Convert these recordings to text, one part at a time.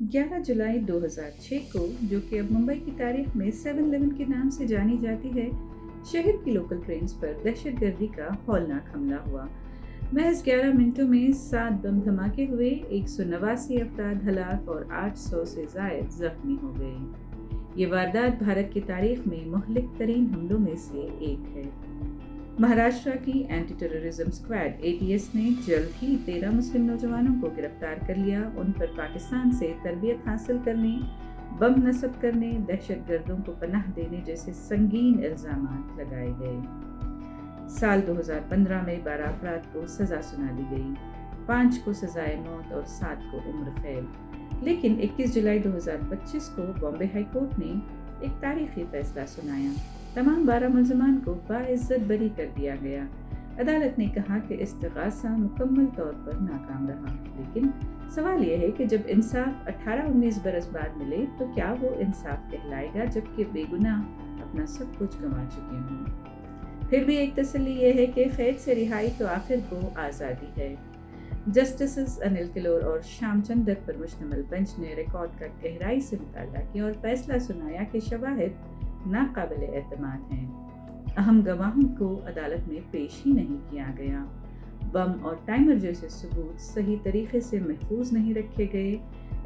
11 जुलाई 2006 को, जो कि अब मुंबई की तारीख में 7/11 के नाम से जानी जाती है, शहर की लोकल ट्रेन्स पर दहशतगर्दी का हौलनाक हमला हुआ। महज 11 मिनटों में 7 बम धमाके हुए, 189 अफराद हलाक और 800 से जायद जख्मी हो गए। ये वारदात भारत की तारीख में मुहलिक तरीन हमलों में से एक है। महाराष्ट्र की एंटी टेररिज्म स्क्वाड ATS ने जल्द ही 13 मुस्लिम नौजवानों को गिरफ्तार कर लिया। उन पर पाकिस्तान से तरबियत हासिल करने, बम नस्ब करने, दहशतगर्दों को पनाह देने जैसे संगीन इल्जाम लगाए गए। साल 2015 में 12 अफराद को सजा सुना दी गई, 5 को सजाए मौत और 7 को उम्र कैद। लेकिन 21 जुलाई 2025 को बॉम्बे हाई कोर्ट ने एक तारीखी फैसला सुनाया। तमाम 12 मुल्ज़िमान को बाइज्जत बरी कर दिया गया। अदालत ने कहा कि इस्तिग़ासा मुकम्मल तौर पर नाकाम रहा। लेकिन सवाल यह है कि जब इंसाफ 18-19 बरस बाद मिले तो क्या वो इंसाफ कहलाएगा, जबकि बेगुनाह अपना सब कुछ गंवा चुके हों। फिर भी एक तसल्ली यह है कि कैद से रिहाई तो आखिर को आज़ादी है। जस्टिस अनिल किलोर और श्यामचंद दत्त पर मुश्तमिल बेंच ने रिकॉर्ड का गहराई से मुताला किया और फैसला सुनाया कि शवाहिद नाकाबिल एतमाद हैं। अहम गवाहों को अदालत में पेश ही नहीं किया गया। बम और टाइमर जैसे सबूत सही तरीके से महफूज नहीं रखे गए।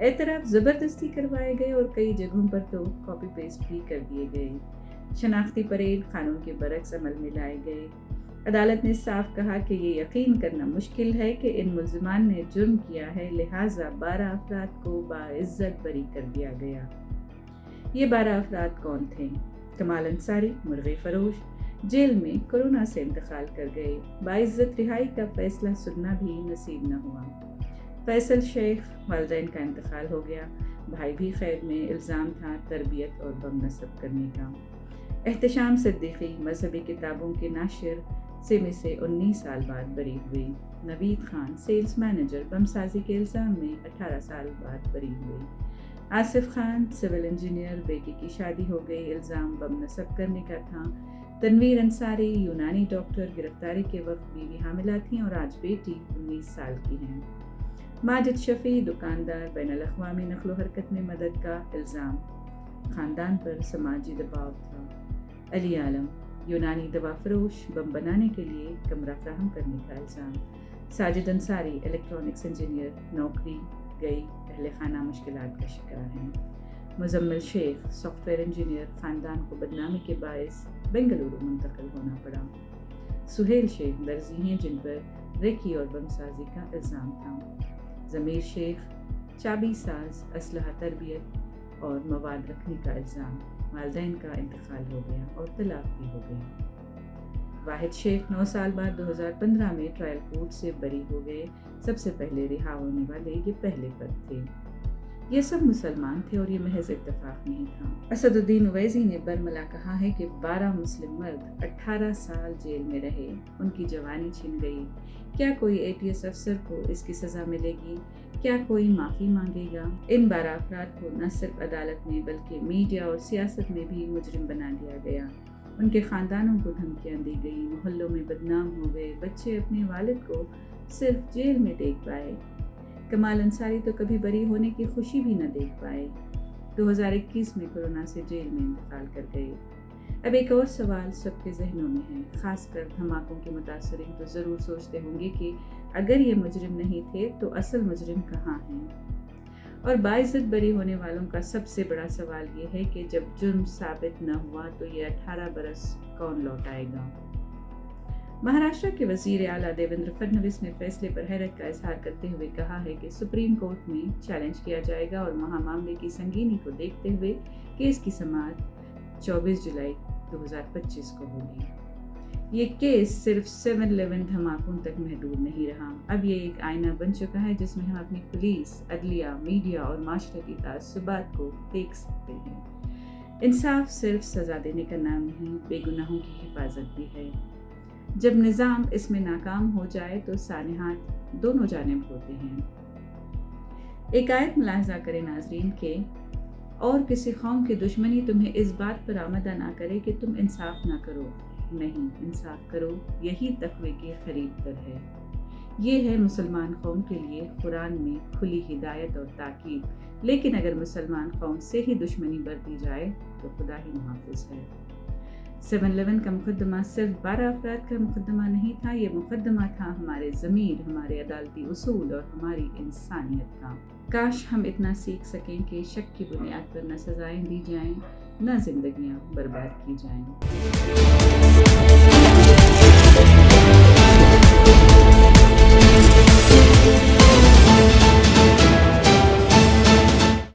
एतराफ़ ज़बरदस्ती करवाए गए और कई जगहों पर तो कॉपी पेस्ट भी कर दिए गए। शनाख्ती परेड कानून के बरक्स अमल में लाए गए। अदालत ने साफ कहा कि ये यकीन करना मुश्किल है कि इन मुल्ज़िमान ने जुर्म किया है, लिहाजा 12 अफराद को बाइज्जत बरी कर दिया गया। ये 12 अफराद कौन थे? कमाल अंसारी, मुर्गे फरोश, जेल में कोरोना से इंतकाल कर गए। बाइज्जत रिहाई का फैसला सुनना भी नसीब न हुआ। फैसल शेख, वालिदैन का इंतकाल हो गया। भाई भी कैद में, इल्ज़ाम था तरबियत और बम नस्ब करने का। एहतशाम सिद्दीकी, मजहबी किताबों के नाशिर, सिमी से 19 साल बाद बरी हुई। नवीद खान, सेल्स मैनेजर, बमसाजी के इल्ज़ाम में 18 साल बाद बरी हुई। आसिफ खान, सिविल इंजीनियर, बेटी की शादी हो गई, इल्ज़ाम बम नस्ब करने का था। तनवीर अंसारी, यूनानी डॉक्टर, गिरफ्तारी के वक्त बीवी हामिला थी और आज बेटी 19 साल की है। माजिद शफी, दुकानदार, बैनुल-अक़वामी नक़्ल हरकत में मदद का इल्ज़ाम, ख़ानदान पर समाजी दबाव था। अली आलम, यूनानी दवा फरोश, बम बनाने के लिए कमरा फराहम करने का इल्ज़ाम। साजिद अंसारी, इलेक्ट्रॉनिक्स इंजीनियर, नौकरी गई, अहले खाना मुश्किलात का शिकार हैं। मुजम्मिल शेख, सॉफ्टवेयर इंजीनियर, ख़ानदान को बदनामी के बायस बेंगलुरु मुंतकिल होना पड़ा। सुहेल शेख, दर्जी हैं जिन पर रेकी और बमसाजी का इल्ज़ाम था। ज़मीर शेख, चाबी साज, असलहा तरबियत और मवाद रखने का इल्ज़ाम। वालिदैन का इंतकाल हो गया और तलाक भी हो गई। वाहिद शेख 9 साल बाद 2015 में ट्रायल कोर्ट से बरी हो गए। सबसे पहले रिहा होने वाले ये पहले फर्द थे। ये सब मुसलमान थे और ये महज इत्तेफाक नहीं था। असदुद्दीन ओवैसी ने बरमला कहा है कि 12 मुस्लिम मर्द 18 साल जेल में रहे, उनकी जवानी छिन गई। क्या कोई ATS अफसर को इसकी सज़ा मिलेगी? क्या कोई माफ़ी मांगेगा? इन 12 अफराद को न सिर्फ अदालत में बल्कि मीडिया और सियासत में भी मुजरिम बना दिया गया। उनके ख़ानदानों को धमकियाँ दी गई, मोहल्लों में बदनाम हो गए। बच्चे अपने वालिद को सिर्फ जेल में देख पाए। कमाल अंसारी तो कभी बरी होने की खुशी भी न देख पाए। 2021 में कोरोना से जेल में इंतकाल कर गए। अब एक और सवाल सबके जहनों में है, खासकर धमाकों के मुतासरीन तो ज़रूर सोचते होंगे कि अगर ये मुजरिम नहीं थे तो असल मुजरिम कहाँ हैं? और बाइज्जत बरी होने वालों का सबसे बड़ा सवाल ये है कि जब जुर्म साबित न हुआ तो ये 18 बरस कौन लौटाएगा? महाराष्ट्र के वज़ीर आला देवेंद्र फडणवीस ने फैसले पर हैरत का इजहार करते हुए कहा है कि सुप्रीम कोर्ट में चैलेंज किया जाएगा और मामले की संगीनी को देखते हुए केस की समाअत 24 जुलाई 2025 को होगी। ये केस सिर्फ 7/11 धमाकों तक महदूद नहीं रहा। अब ये एक आईना बन चुका है जिसमें हम अपनी पुलिस, अदलिया, मीडिया और माशरती तासुबात को देख सकते हैं। इंसाफ सिर्फ सज़ा देने का नाम नहीं, बेगुनाहों की हिफाजत भी है। जब निज़ाम इसमें नाकाम हो जाए तो सानिहात दोनों जानिब होते हैं। एक आयत मुलाहजा करें नाज़रीन के, और किसी कौम की दुश्मनी तुम्हें इस बात पर आमदा ना करे कि तुम इंसाफ ना करो। नहीं, इंसाफ करो, यही तक़वे की खरीद दर है। ये है मुसलमान कौम के लिए कुरान में खुली हिदायत और ताकीद, لیکن اگر مسلمان قوم سے ہی دشمنی برتی جائے تو خدا ہی محافظ ہے۔ 7/11 کا مقدمہ صرف 12 افراد کا مقدمہ نہیں تھا، یہ مقدمہ تھا ہمارے ضمیر، ہمارے عدالتی اصول اور ہماری انسانیت کا۔ کاش ہم اتنا سیکھ سکیں کہ شک کی بنیاد پر نہ سزائیں دی جائیں، نہ زندگیاں برباد کی جائیں۔